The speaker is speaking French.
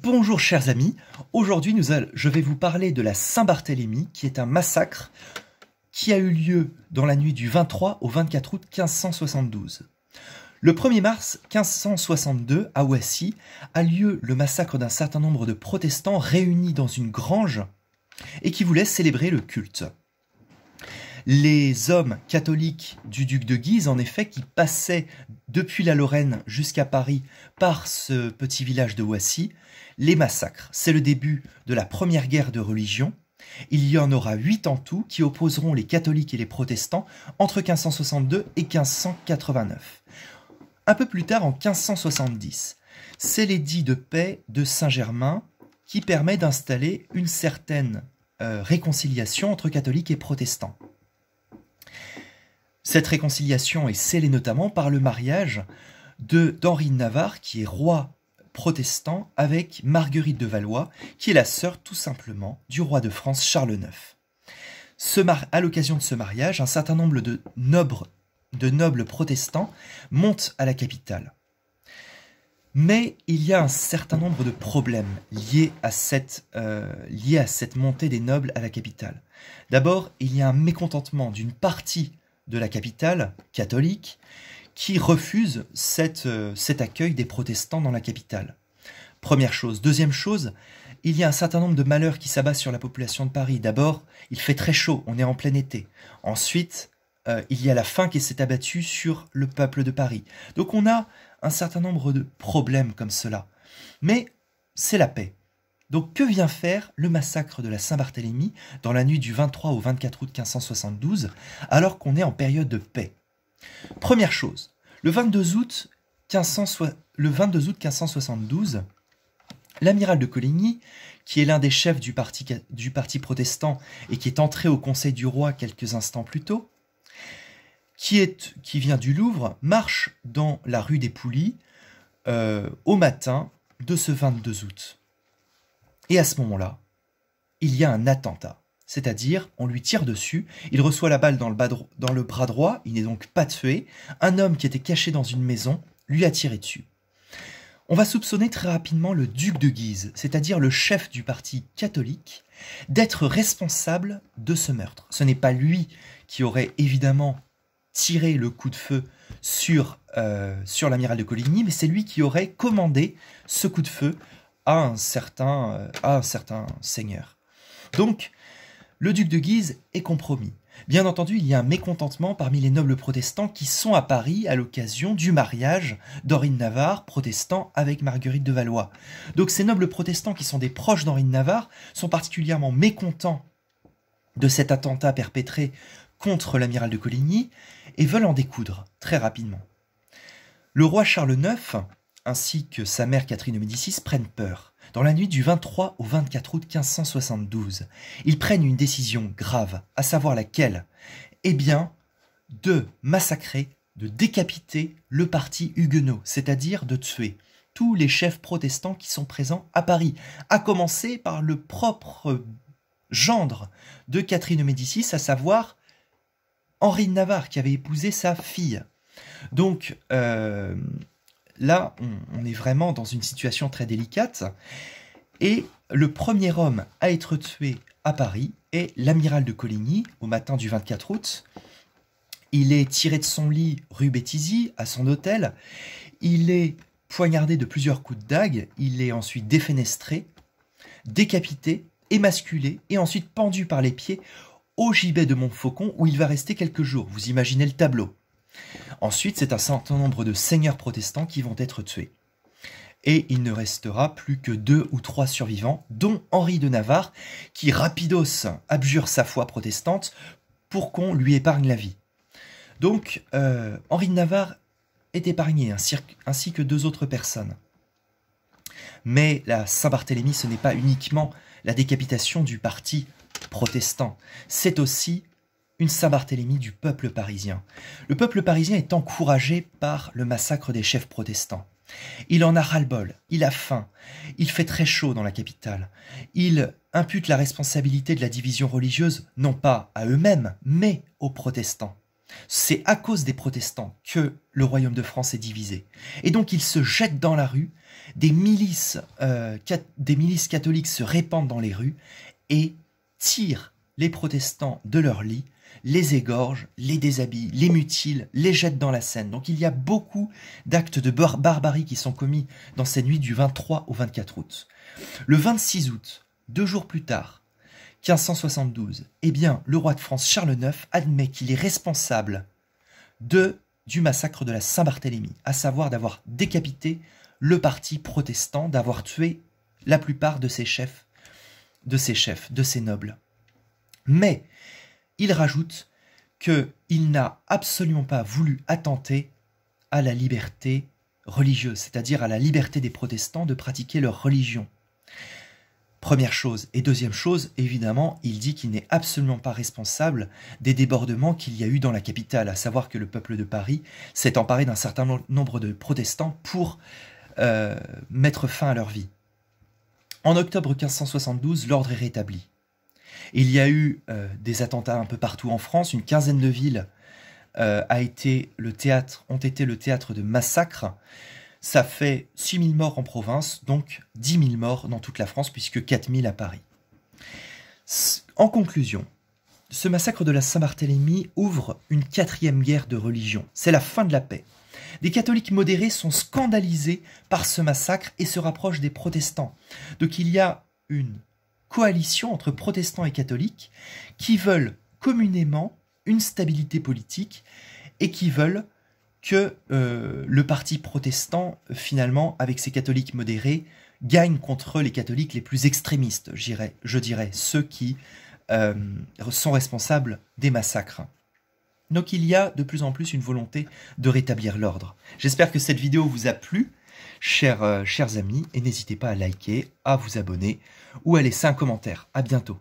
Bonjour chers amis, aujourd'hui je vais vous parler de la Saint-Barthélemy qui est un massacre qui a eu lieu dans la nuit du 23 au 24 août 1572. Le 1er mars 1562, à Ouessy, a lieu le massacre d'un certain nombre de protestants réunis dans une grange et qui voulaient célébrer le culte. Les hommes catholiques du duc de Guise, en effet, qui passaient depuis la Lorraine jusqu'à Paris par ce petit village de Ouessy, les massacrent. C'est le début de la première guerre de religion. Il y en aura 8 en tout qui opposeront les catholiques et les protestants entre 1562 et 1589. Un peu plus tard, en 1570, c'est l'édit de paix de Saint-Germain qui permet d'installer une certaine réconciliation entre catholiques et protestants. Cette réconciliation est scellée notamment par le mariage d'Henri de Navarre, qui est roi protestant, avec Marguerite de Valois, qui est la sœur tout simplement du roi de France Charles IX. À l'occasion de ce mariage, un certain nombre de nobles protestants montent à la capitale. Mais il y a un certain nombre de problèmes liés à cette montée des nobles à la capitale. D'abord, il y a un mécontentement d'une partie de la capitale catholique qui refuse cet accueil des protestants dans la capitale. Première chose. Deuxième chose, il y a un certain nombre de malheurs qui s'abattent sur la population de Paris. D'abord, il fait très chaud, on est en plein été. Ensuite, il y a la faim qui s'est abattue sur le peuple de Paris. Donc on a un certain nombre de problèmes comme cela. Mais c'est la paix. Donc que vient faire le massacre de la Saint-Barthélemy dans la nuit du 23 au 24 août 1572, alors qu'on est en période de paix? Première chose, le 22 août 1572, l'amiral de Coligny, qui est l'un des chefs du parti protestant et qui est entré au conseil du roi quelques instants plus tôt, qui vient du Louvre, marche dans la rue des Poulies au matin de ce 22 août. Et à ce moment-là, il y a un attentat. C'est-à-dire, on lui tire dessus, il reçoit la balle dans le bras droit, il n'est donc pas tué. Un homme qui était caché dans une maison lui a tiré dessus. On va soupçonner très rapidement le duc de Guise, c'est-à-dire le chef du parti catholique, d'être responsable de ce meurtre. Ce n'est pas lui qui aurait évidemment tiré le coup de feu sur l'amiral de Coligny, mais c'est lui qui aurait commandé ce coup de feu à un certain seigneur. Donc, le duc de Guise est compromis. Bien entendu, il y a un mécontentement parmi les nobles protestants qui sont à Paris à l'occasion du mariage d'Henri de Navarre, protestant, avec Marguerite de Valois. Donc ces nobles protestants qui sont des proches d'Henri de Navarre sont particulièrement mécontents de cet attentat perpétré contre l'amiral de Coligny et veulent en découdre très rapidement. Le roi Charles IX ainsi que sa mère Catherine de Médicis prennent peur. Dans la nuit du 23 au 24 août 1572, ils prennent une décision grave, à savoir laquelle? Eh bien, de massacrer, de décapiter le parti huguenot, c'est-à-dire de tuer tous les chefs protestants qui sont présents à Paris, à commencer par le propre gendre de Catherine de Médicis, à savoir Henri de Navarre, qui avait épousé sa fille. Donc, là, on est vraiment dans une situation très délicate. Et le premier homme à être tué à Paris est l'amiral de Coligny, au matin du 24 août. Il est tiré de son lit rue Béthisy, à son hôtel. Il est poignardé de plusieurs coups de dague. Il est ensuite défenestré, décapité, émasculé et ensuite pendu par les pieds au gibet de Montfaucon, où il va rester quelques jours. Vous imaginez le tableau. Ensuite, c'est un certain nombre de seigneurs protestants qui vont être tués. Et il ne restera plus que 2 ou 3 survivants, dont Henri de Navarre, qui rapidos abjure sa foi protestante pour qu'on lui épargne la vie. Donc, Henri de Navarre est épargné, ainsi que 2 autres personnes. Mais la Saint-Barthélemy, ce n'est pas uniquement la décapitation du parti protestant, c'est aussi une Saint-Barthélemy du peuple parisien. Le peuple parisien est encouragé par le massacre des chefs protestants. Il en a ras-le-bol, il a faim, il fait très chaud dans la capitale. Il impute la responsabilité de la division religieuse, non pas à eux-mêmes, mais aux protestants. C'est à cause des protestants que le royaume de France est divisé. Et donc ils se jettent dans la rue, des milices catholiques se répandent dans les rues et tirent les protestants de leur lit, les égorgent, les déshabillent, les mutilent, les jettent dans la Seine. Donc il y a beaucoup d'actes de barbarie qui sont commis dans ces nuits du 23 au 24 août. Le 26 août, 2 jours plus tard, 1572, eh bien, le roi de France Charles IX admet qu'il est responsable du massacre de la Saint-Barthélemy, à savoir d'avoir décapité le parti protestant, d'avoir tué la plupart de ses chefs, de ses nobles. Mais il rajoute qu'il n'a absolument pas voulu attenter à la liberté religieuse, c'est-à-dire à la liberté des protestants de pratiquer leur religion. Première chose. Et deuxième chose, évidemment, il dit qu'il n'est absolument pas responsable des débordements qu'il y a eu dans la capitale, à savoir que le peuple de Paris s'est emparé d'un certain nombre de protestants pour mettre fin à leur vie. En octobre 1572, l'ordre est rétabli. Il y a eu des attentats un peu partout en France, une quinzaine de villes ont été le théâtre de massacres. Ça fait 6 000 morts en province, donc 10 000 morts dans toute la France, puisque 4 000 à Paris. En conclusion, ce massacre de la Saint-Barthélemy ouvre une 4e guerre de religion. C'est la fin de la paix. Des catholiques modérés sont scandalisés par ce massacre et se rapprochent des protestants. Donc il y a une coalition entre protestants et catholiques qui veulent communément une stabilité politique et qui veulent que le parti protestant, finalement, avec ses catholiques modérés, gagne contre les catholiques les plus extrémistes, je dirais, ceux qui sont responsables des massacres. Donc il y a de plus en plus une volonté de rétablir l'ordre. J'espère que cette vidéo vous a plu, chers amis, et n'hésitez pas à liker, à vous abonner ou à laisser un commentaire. À bientôt.